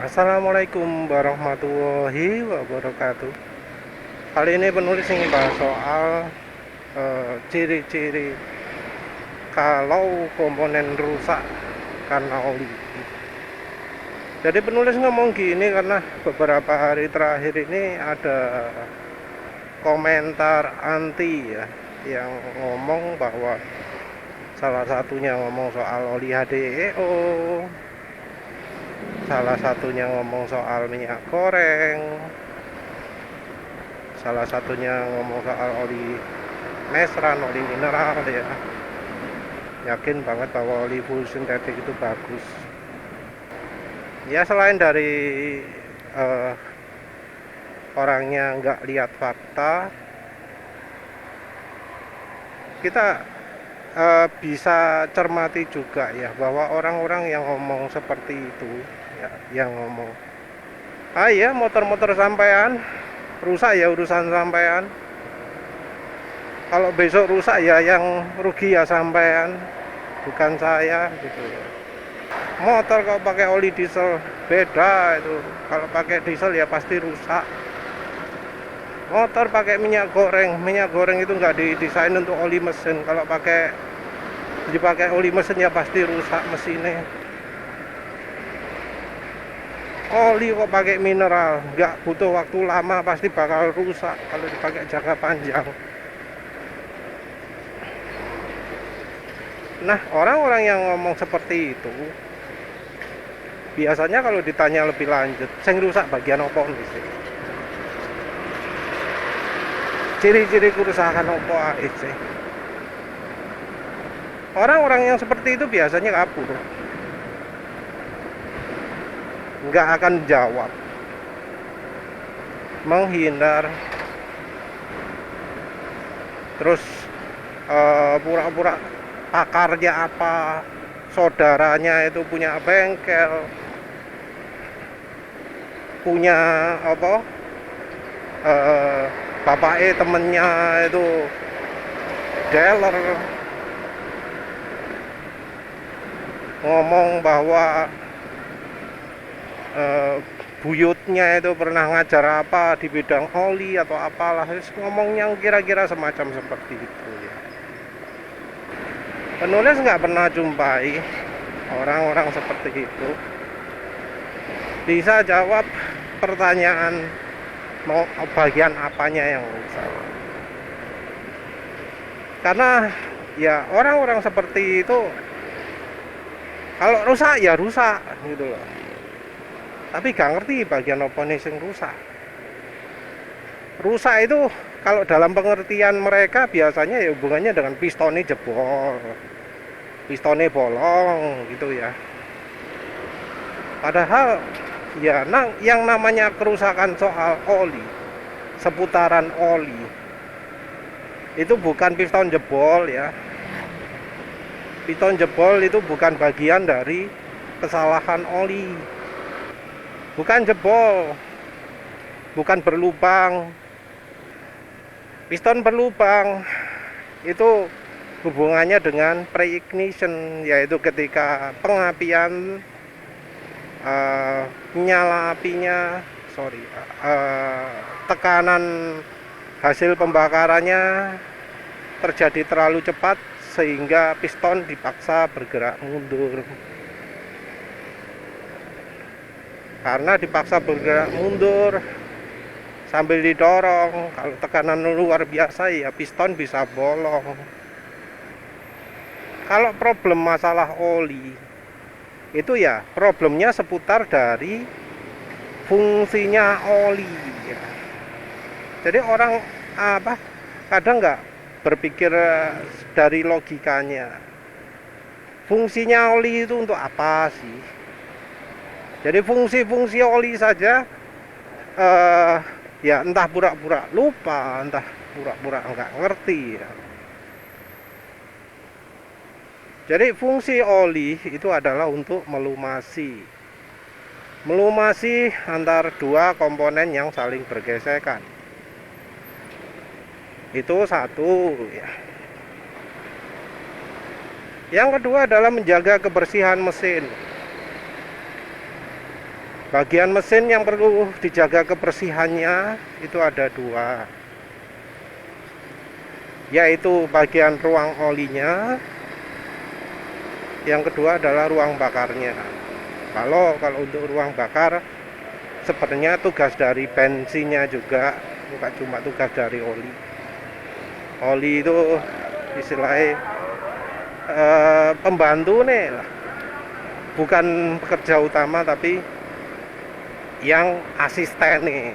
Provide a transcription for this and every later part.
Assalamualaikum warahmatullahi wabarakatuh. Kali ini penulis ingin bahas soal ciri-ciri kalau komponen rusak karena oli. Jadi penulis ngomong gini karena beberapa hari terakhir ini ada komentar anti ya, yang ngomong bahwa salah satunya ngomong soal oli HDEO, salah satunya ngomong soal minyak goreng, salah satunya ngomong soal oli mesran, oli mineral ya. Yakin banget bahwa oli full sintetik itu bagus. Ya selain dari uh, orangnya nggak lihat fakta, kita bisa cermati juga ya bahwa orang-orang yang ngomong seperti itu ya, yang ngomong ya motor-motor sampean rusak ya urusan sampean, kalau besok rusak ya yang rugi ya sampean, bukan saya gitu ya. Motor kalau pakai oli diesel beda itu, kalau pakai diesel ya pasti rusak. Motor pakai minyak goreng itu nggak didesain untuk oli mesin, kalau dipakai oli mesin ya pasti rusak mesinnya. Oli kok pakai mineral, nggak butuh waktu lama pasti bakal rusak kalau dipakai jangka panjang. Nah, orang-orang yang ngomong seperti itu biasanya kalau ditanya lebih lanjut, sing rusak bagian apa sih? Ciri-ciri kerusakan apa sih? Orang-orang yang seperti itu biasanya kabur, nggak akan jawab, menghindar, terus pura-pura pakarnya apa, saudaranya itu punya bengkel, punya apa, bapaknya temennya itu dealer, ngomong bahwa buyutnya itu pernah ngajar apa di bidang oli atau apalah, ngomong yang kira-kira semacam seperti itu ya. Penulis nggak pernah jumpai orang-orang seperti itu bisa jawab pertanyaan mau bagian apanya yang rusak. Karena ya orang-orang seperti itu kalau rusak ya rusak gitu loh, tapi gak ngerti bagian apa nih yang rusak. Rusak itu kalau dalam pengertian mereka biasanya ya hubungannya dengan pistonnya jebol, pistonnya bolong gitu ya. Padahal ya yang namanya kerusakan soal oli, seputaran oli, itu bukan piston jebol ya. Piston jebol itu bukan bagian dari kesalahan oli, bukan jebol, bukan berlubang. Piston berlubang itu hubungannya dengan pre-ignition, yaitu ketika pengapian nyala apinya, tekanan hasil pembakarannya terjadi terlalu cepat sehingga piston dipaksa bergerak mundur. Karena dipaksa bergerak mundur sambil didorong, kalau tekanan luar biasa ya piston bisa bolong. Kalau problem masalah oli itu ya problemnya seputar dari fungsinya oli ya. Jadi orang kadang nggak berpikir dari logikanya, fungsinya oli itu untuk apa sih. Jadi fungsi-fungsi oli saja ya entah pura-pura lupa, entah pura-pura nggak ngerti ya. Jadi fungsi oli itu adalah untuk melumasi antar dua komponen yang saling bergesekan. Itu satu ya. Yang kedua adalah menjaga kebersihan mesin. Bagian mesin yang perlu dijaga kebersihannya itu ada dua, yaitu bagian ruang olinya, yang kedua adalah ruang bakarnya. Kalau untuk ruang bakar sebenarnya tugas dari bensinnya juga, bukan cuma tugas dari oli. Oli itu istilahnya pembantu nih lah, bukan pekerja utama tapi yang asisten nih.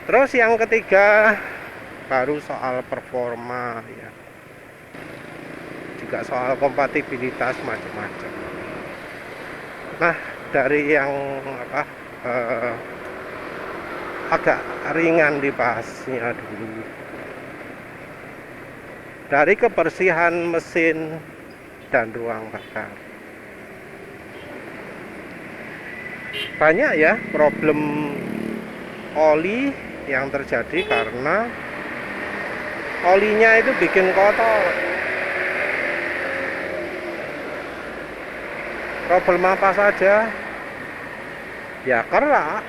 Terus yang ketiga baru soal performa ya, juga soal kompatibilitas macam-macam. Nah, dari yang agak ringan dibahasnya dulu, dari kebersihan mesin dan ruang bakar. Banyak ya problem oli yang terjadi karena olinya itu bikin kotor. Problem apa saja? Ya kerak,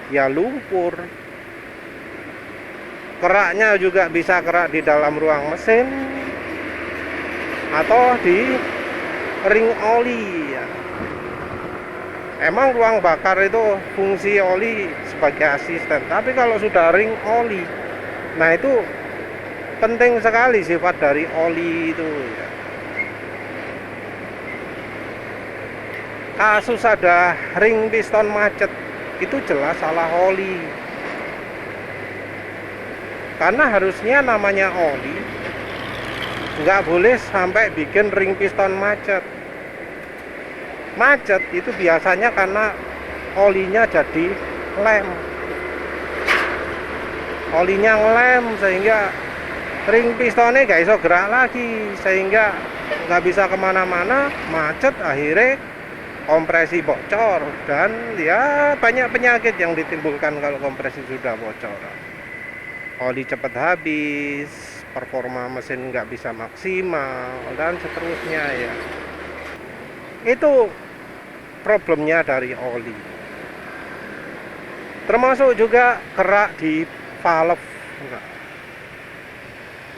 ya lumpur. Keraknya juga bisa kerak di dalam ruang mesin atau di ring oli ya. Emang ruang bakar itu fungsi oli sebagai asisten, tapi kalau sudah ring oli, nah itu penting sekali sifat dari oli itu ya. Kasus ada ring piston macet itu jelas salah oli, karena harusnya namanya oli nggak boleh sampai bikin ring piston macet. Macet itu biasanya karena olinya jadi lem, olinya ngelem sehingga ring pistonnya nggak bisa gerak lagi, sehingga nggak bisa kemana-mana, macet, akhirnya kompresi bocor, dan ya banyak penyakit yang ditimbulkan kalau kompresi sudah bocor. Oli cepat habis, performa mesin nggak bisa maksimal, dan seterusnya ya. Itu problemnya dari oli. Termasuk juga kerak di valve. Nah,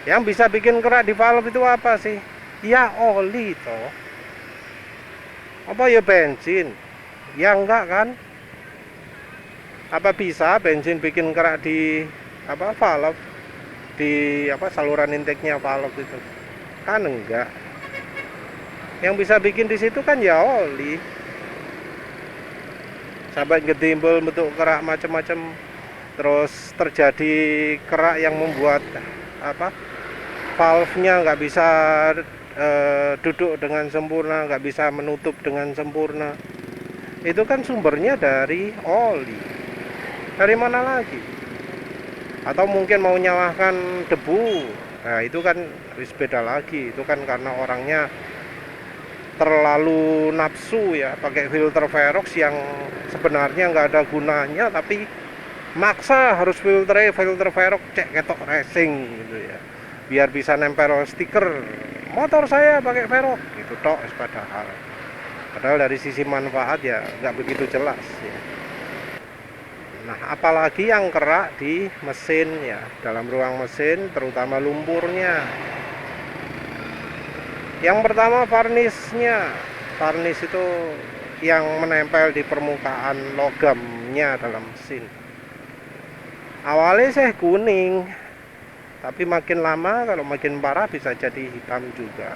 yang bisa bikin kerak di valve itu apa sih? Ya oli toh. Apa ya bensin? Ya enggak kan? Apa bisa bensin bikin kerak di valve, di saluran intake-nya valve itu? Kan enggak. Yang bisa bikin di situ kan ya oli. Sampai ngetimbul bentuk kerak macam-macam, terus terjadi kerak yang membuat valve-nya nggak bisa duduk dengan sempurna, nggak bisa menutup dengan sempurna. Itu kan sumbernya dari oli. Dari mana lagi? Atau mungkin mau nyalahkan debu. Nah itu kan beda lagi. Itu kan karena orangnya terlalu nafsu ya, pakai filter Verox yang sebenarnya nggak ada gunanya, tapi maksa harus filter Verox cek ketok racing gitu ya, biar bisa nempel stiker motor saya pakai Verox gitu tok. Padahal dari sisi manfaat ya nggak begitu jelas ya. Nah apalagi yang kerak di mesin ya, dalam ruang mesin terutama lumpurnya. Yang pertama varnisnya. Varnis itu yang menempel di permukaan logamnya dalam mesin. Awalnya sih kuning, tapi makin lama kalau makin parah bisa jadi hitam juga.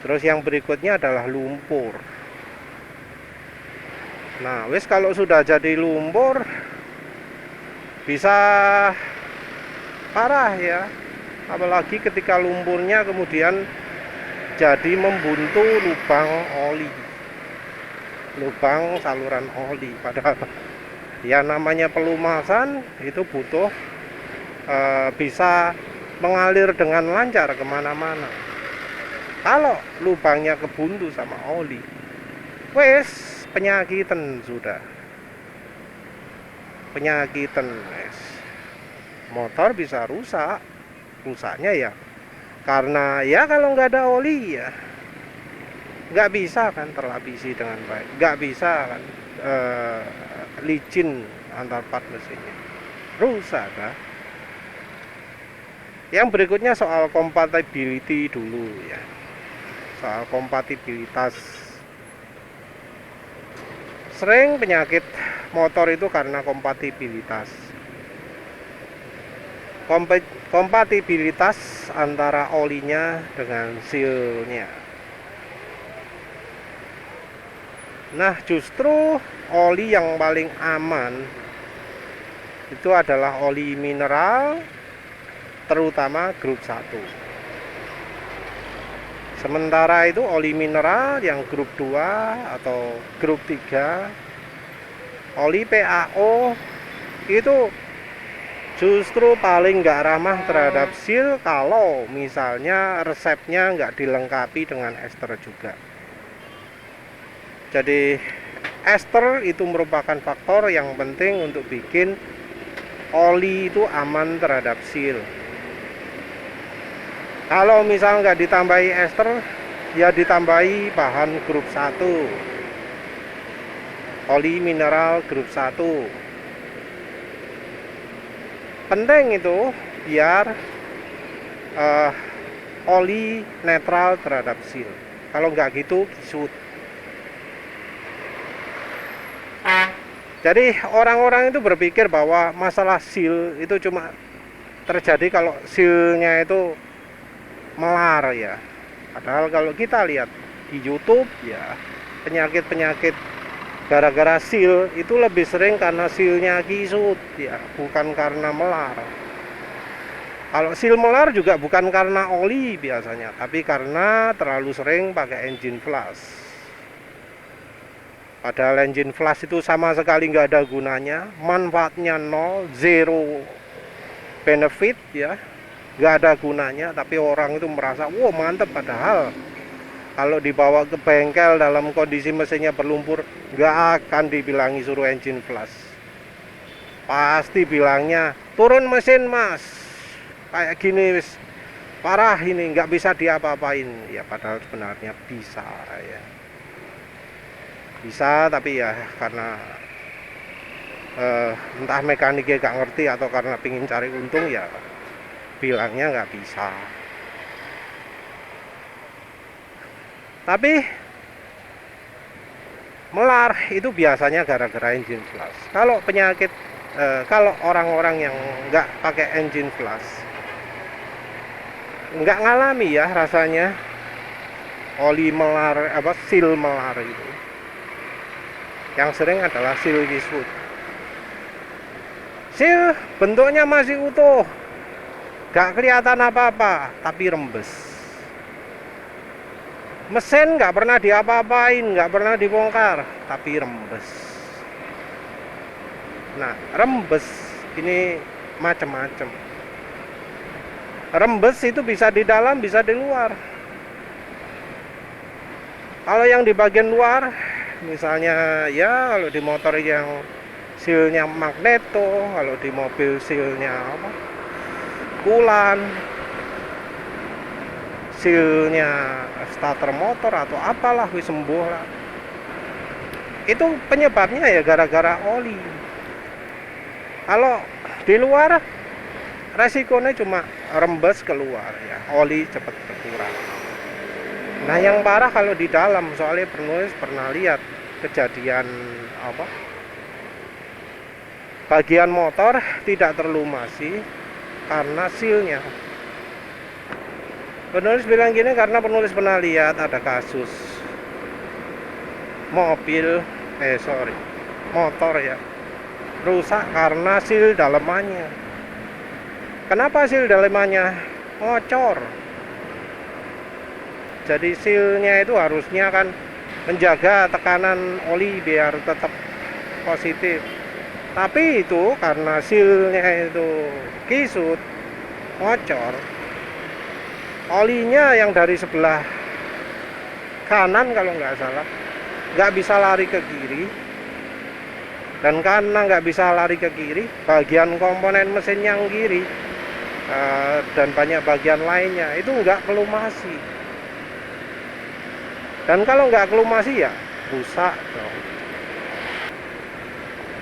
Terus yang berikutnya adalah lumpur. Nah wis kalau sudah jadi lumpur bisa parah ya, apalagi ketika lumpurnya kemudian jadi membuntu lubang oli, lubang saluran oli. Padahal ya namanya pelumasan itu butuh bisa mengalir dengan lancar kemana-mana. Kalau lubangnya kebuntu sama oli, wes penyakitan sudah, penyakitan wes. Motor bisa rusak. Rusaknya ya karena ya kalau nggak ada oli ya nggak bisa kan terlapisi dengan baik, nggak bisa kan licin antar part mesinnya, rusak kan. Yang berikutnya soal compatibility dulu ya, soal kompatibilitas. Sering penyakit motor itu karena kompatibilitas. Kompatibilitas antara olinya dengan sealnya. Nah, justru oli yang paling aman itu adalah oli mineral, terutama grup 1. Sementara itu oli mineral yang grup 2 atau grup 3, oli PAO itu justru paling nggak ramah terhadap seal kalau misalnya resepnya nggak dilengkapi dengan ester juga. Jadi ester itu merupakan faktor yang penting untuk bikin oli itu aman terhadap seal. Kalau misal nggak ditambahi ester, ya ditambahi bahan grup 1, oli mineral grup 1. Penting itu biar oli netral terhadap seal. Kalau nggak gitu kisut. Jadi orang-orang itu berpikir bahwa masalah seal itu cuma terjadi kalau sealnya itu melar ya. Padahal kalau kita lihat di YouTube ya, penyakit-penyakit gara-gara seal itu lebih sering karena sealnya kisut ya, bukan karena melar. Kalau seal melar juga bukan karena oli biasanya, tapi karena terlalu sering pakai engine flush. Padahal engine flush itu sama sekali nggak ada gunanya, manfaatnya nol, zero benefit ya, nggak ada gunanya. Tapi orang itu merasa, wow mantep, padahal kalau dibawa ke bengkel dalam kondisi mesinnya berlumpur, nggak akan dibilangi suruh engine flush. Pasti bilangnya, turun mesin mas, kayak gini wis parah ini, nggak bisa diapa-apain. Ya padahal sebenarnya bisa ya. Bisa, tapi ya karena entah mekaniknya gak ngerti atau karena pingin cari untung ya bilangnya nggak bisa. Tapi melar itu biasanya gara-gara engine flush. Kalau penyakit kalau orang-orang yang nggak pakai engine flush nggak ngalami ya rasanya oli melar, seal melar itu. Yang sering adalah seal kisut. Seal bentuknya masih utuh, gak kelihatan apa-apa, tapi rembes. Mesin gak pernah diapa-apain, gak pernah dibongkar, tapi rembes. Nah, rembes ini macam-macam. Rembes itu bisa di dalam, bisa di luar. Kalau yang di bagian luar, misalnya ya kalau di motor yang sealnya magneto, kalau di mobil sealnya apa, kulan, sealnya starter motor atau apalah, wis sembuh lah. Itu penyebabnya ya gara-gara oli. Kalau di luar resikonya cuma rembes keluar ya, oli cepat berkurang. Nah yang parah kalau di dalam, soalnya penulis pernah lihat kejadian apa, bagian motor tidak terlumasi karena sealnya. Penulis bilang gini karena penulis pernah lihat ada kasus motor ya rusak karena seal dalemannya. Kenapa seal dalemannya? Ngocor. Jadi sealnya itu harusnya kan menjaga tekanan oli biar tetap positif. Tapi itu karena sealnya itu kisut, ngocor, olinya yang dari sebelah kanan kalau nggak salah nggak bisa lari ke kiri. Dan karena nggak bisa lari ke kiri, bagian komponen mesin yang kiri dan banyak bagian lainnya itu nggak kelumasi. Dan kalau nggak kelumasi ya rusak dong.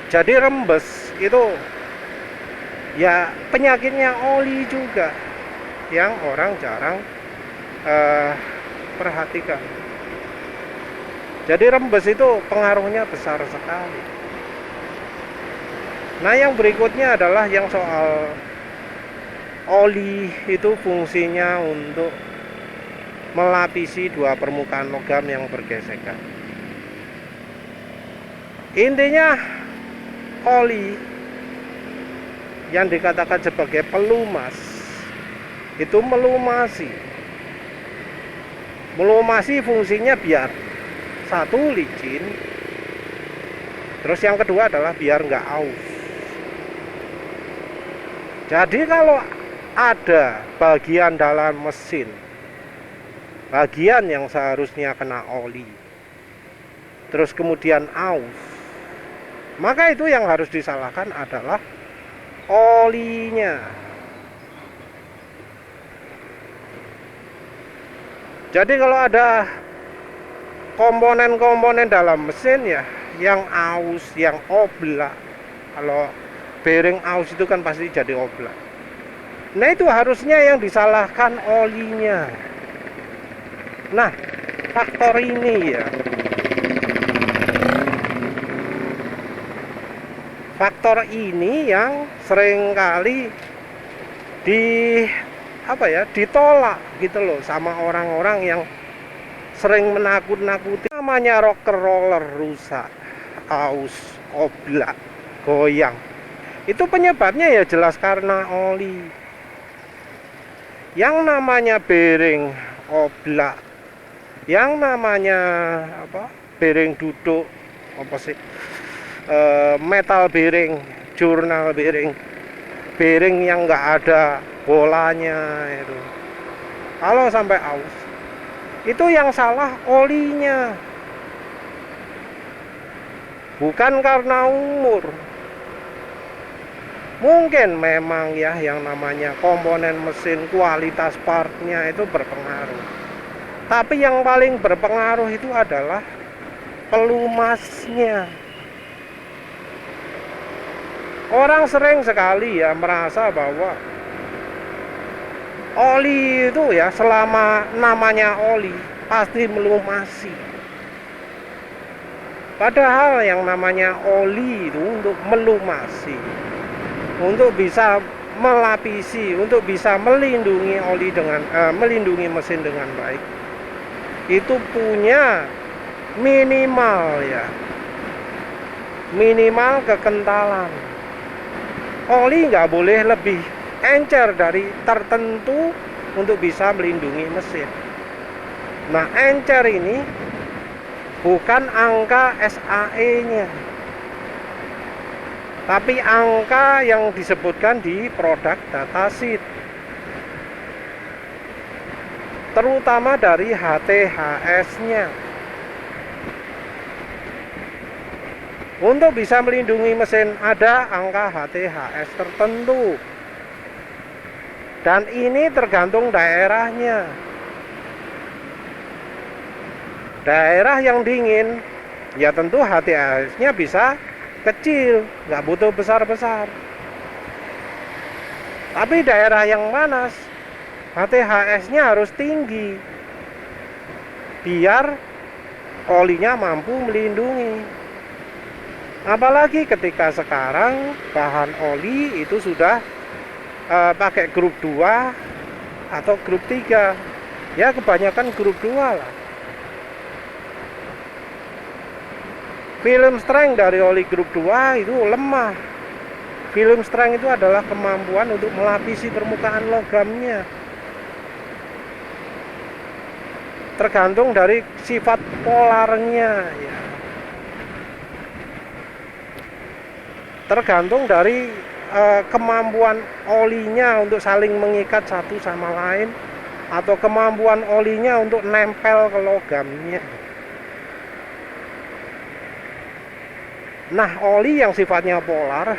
Jadi rembes itu ya penyakitnya oli juga yang orang jarang perhatikan. Jadi rembes itu pengaruhnya besar sekali. Nah, yang berikutnya adalah yang soal oli itu fungsinya untuk melapisi dua permukaan logam yang bergesekan. Intinya oli yang dikatakan sebagai pelumas itu melumasi. Melumasi fungsinya biar satu licin, terus yang kedua adalah biar nggak aus. Jadi kalau ada bagian dalam mesin, bagian yang seharusnya kena oli, terus kemudian aus, maka itu yang harus disalahkan adalah olinya. Jadi kalau ada komponen-komponen dalam mesin ya yang aus, yang oblak, kalau bearing aus itu kan pasti jadi oblak. Nah, itu harusnya yang disalahkan olinya. Nah, faktor ini ya, faktor ini yang seringkali ditolak gitu loh sama orang-orang yang sering menakut-nakuti. Namanya roller rusak, aus, oblak, goyang, itu penyebabnya ya jelas karena oli. Yang namanya bearing oblak, yang namanya bearing duduk, metal bearing, jurnal bearing, bearing yang nggak ada bolanya itu, kalau sampai aus, itu yang salah olinya, bukan karena umur. Mungkin memang ya yang namanya komponen mesin, kualitas partnya itu berpengaruh, tapi yang paling berpengaruh itu adalah pelumasnya. Orang sering sekali ya merasa bahwa oli itu ya selama namanya oli pasti melumasi. Padahal yang namanya oli itu untuk melumasi, untuk bisa melapisi, untuk bisa melindungi oli dengan melindungi mesin dengan baik, itu punya minimal ya, minimal kekentalan. Oli nggak boleh lebih encer dari tertentu untuk bisa melindungi mesin. Nah, encer ini bukan angka SAE-nya, tapi angka yang disebutkan di product datasheet, terutama dari HTHS-nya. Untuk bisa melindungi mesin ada angka HTHS tertentu, dan ini tergantung daerahnya. Daerah yang dingin ya tentu HTHS-nya bisa kecil, nggak butuh besar-besar. Tapi daerah yang panas HTHS-nya harus tinggi biar olinya mampu melindungi. Apalagi ketika sekarang bahan oli itu sudah pakai grup 2 atau grup 3. Ya kebanyakan grup 2 lah. Film strength dari oli grup 2 itu lemah. Film strength itu adalah kemampuan untuk melapisi permukaan logamnya. Tergantung dari sifat polarnya ya. Tergantung dari kemampuan olinya untuk saling mengikat satu sama lain, atau kemampuan olinya untuk nempel ke logamnya. Nah, oli yang sifatnya polar,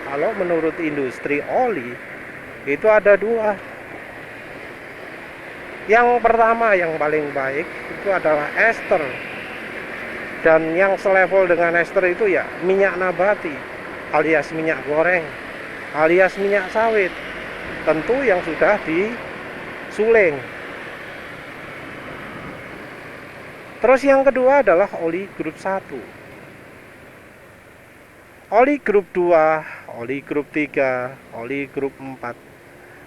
kalau menurut industri oli itu ada 2. Yang pertama yang paling baik itu adalah ester, dan yang selevel dengan ester itu ya minyak nabati alias minyak goreng alias minyak sawit, tentu yang sudah disuling. Terus yang kedua adalah oli grup 1, oli grup 2, oli grup 3, oli grup 4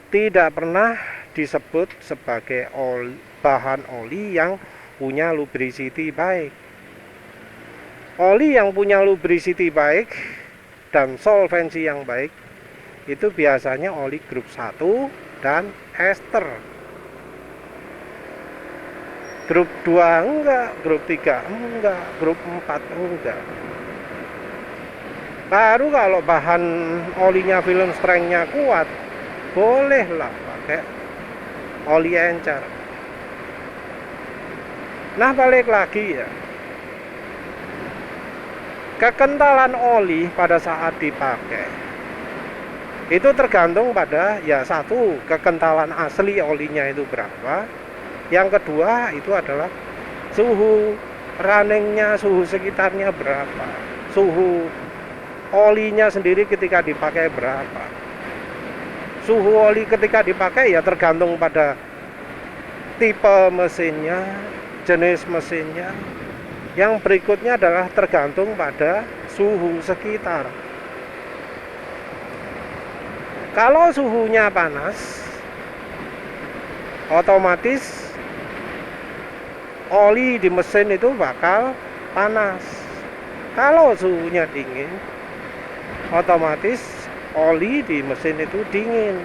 tidak pernah disebut sebagai bahan oli yang punya lubricity baik. Oli yang punya lubricity baik dan solvensi yang baik itu biasanya oli grup 1 dan ester. Grup 2 enggak, grup 3 enggak, grup 4 enggak. Baru kalau bahan olinya film strength-nya kuat, bolehlah pakai oli encer. Nah, balik lagi ya, kekentalan oli pada saat dipakai itu tergantung pada ya satu, kekentalan asli olinya itu berapa. Yang kedua itu adalah suhu runningnya, suhu sekitarnya berapa, suhu olinya sendiri ketika dipakai berapa. Suhu oli ketika dipakai ya tergantung pada tipe mesinnya, jenis mesinnya. Yang berikutnya adalah tergantung pada suhu sekitar. Kalau suhunya panas, otomatis oli di mesin itu bakal panas. Kalau suhunya dingin, otomatis oli di mesin itu dingin.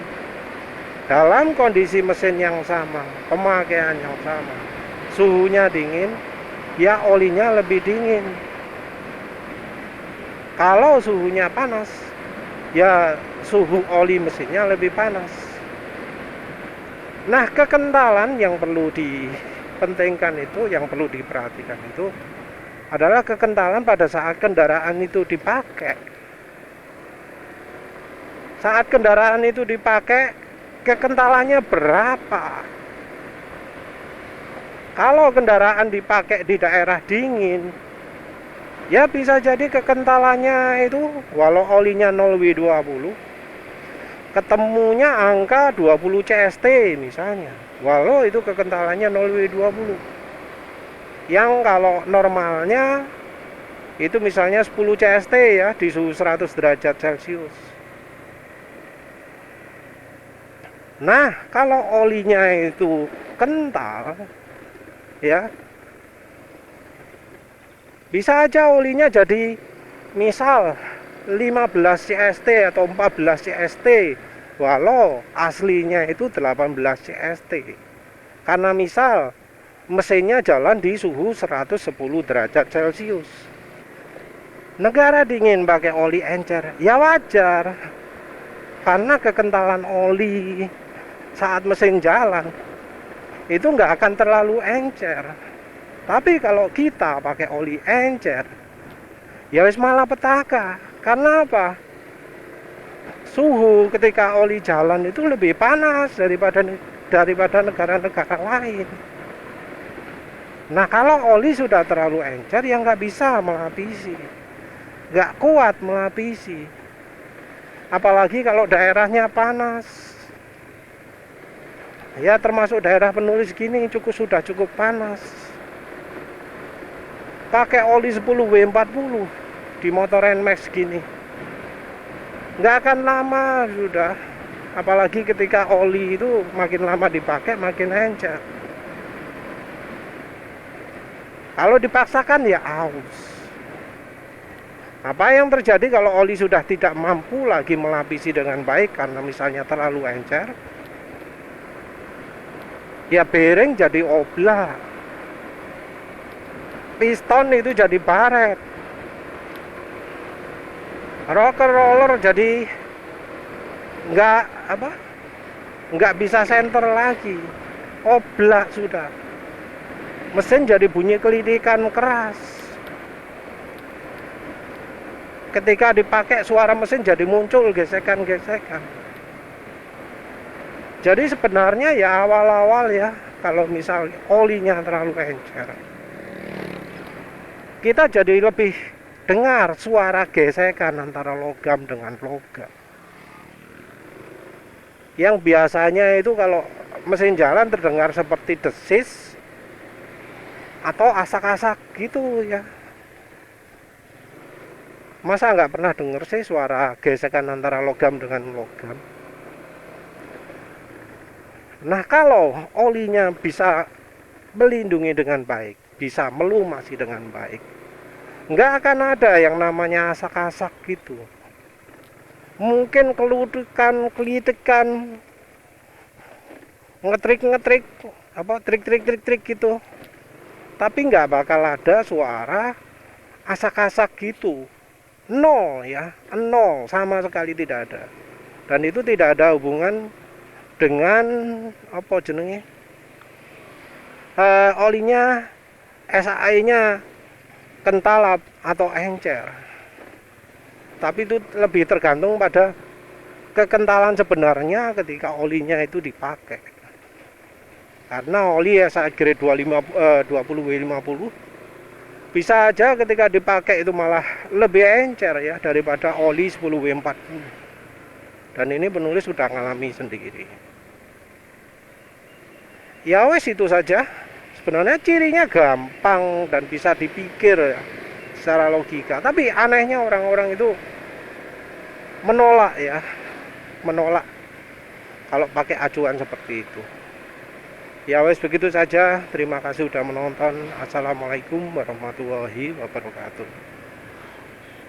Dalam kondisi mesin yang sama, pemakaian yang sama, suhunya dingin, ya olinya lebih dingin. Kalau suhunya panas, ya suhu oli mesinnya lebih panas. Nah, kekentalan yang perlu dipentingkan itu, yang perlu diperhatikan itu adalah kekentalan pada saat kendaraan itu dipakai. Saat kendaraan itu dipakai, kekentalannya berapa? Kalau kendaraan dipakai di daerah dingin, ya bisa jadi kekentalannya itu walau olinya 0W20 ketemunya angka 20 CST misalnya, walau itu kekentalannya 0W20. Yang kalau normalnya itu misalnya 10 CST ya di suhu 100 derajat Celcius. Nah, kalau olinya itu kental ya, bisa aja olinya jadi misal 15 CST atau 14 CST, walau aslinya itu 18 CST. Karena misal mesinnya jalan di suhu 110 derajat Celcius. Negara dingin pakai oli encer, ya wajar. Karena kekentalan oli saat mesin jalan itu nggak akan terlalu encer. Tapi kalau kita pakai oli encer, ya wis malapetaka. Karena apa? Suhu ketika oli jalan itu lebih panas daripada negara-negara lain. Nah, kalau oli sudah terlalu encer, ya nggak bisa melapisi, nggak kuat melapisi. Apalagi kalau daerahnya panas. Ya, termasuk daerah penulis gini sudah cukup panas. Pakai oli 10W40 di motor NMAX gini nggak akan lama sudah. Apalagi ketika oli itu makin lama dipakai makin encer. Kalau dipaksakan ya aus. Apa yang terjadi kalau oli sudah tidak mampu lagi melapisi dengan baik karena misalnya terlalu encer, ya bearing jadi oblak, piston itu jadi baret, rocker roller jadi nggak bisa senter lagi, oblak sudah. Mesin jadi bunyi kelidikan keras. Ketika dipakai suara mesin jadi muncul gesekan-gesekan. Jadi sebenarnya ya awal-awal ya kalau misal olinya terlalu encer, kita jadi lebih dengar suara gesekan antara logam dengan logam. Yang biasanya itu kalau mesin jalan terdengar seperti desis atau asak-asak gitu ya. Masa nggak pernah denger sih suara gesekan antara logam dengan logam? Nah, kalau olinya bisa melindungi dengan baik, bisa melumasi dengan baik, nggak akan ada yang namanya asak-asak gitu. Mungkin kelitikan, ngetrik-ngetrik, apa trik-trik gitu, tapi nggak bakal ada suara asak-asak gitu. Nol ya, nol, sama sekali tidak ada. Dan itu tidak ada hubungan dengan apa jenenge, olinya, SAE-nya kental atau encer. Tapi itu lebih tergantung pada kekentalan sebenarnya ketika olinya itu dipakai. Karena oli SAE grade 20W50 bisa aja ketika dipakai itu malah lebih encer ya daripada oli 10W40. Dan ini penulis sudah ngalami sendiri. Ya wes, itu saja. Sebenarnya cirinya gampang dan bisa dipikir ya, secara logika. Tapi anehnya orang-orang itu menolak ya, menolak kalau pakai acuan seperti itu. Ya wes, begitu saja. Terima kasih sudah menonton. Assalamualaikum warahmatullahi wabarakatuh.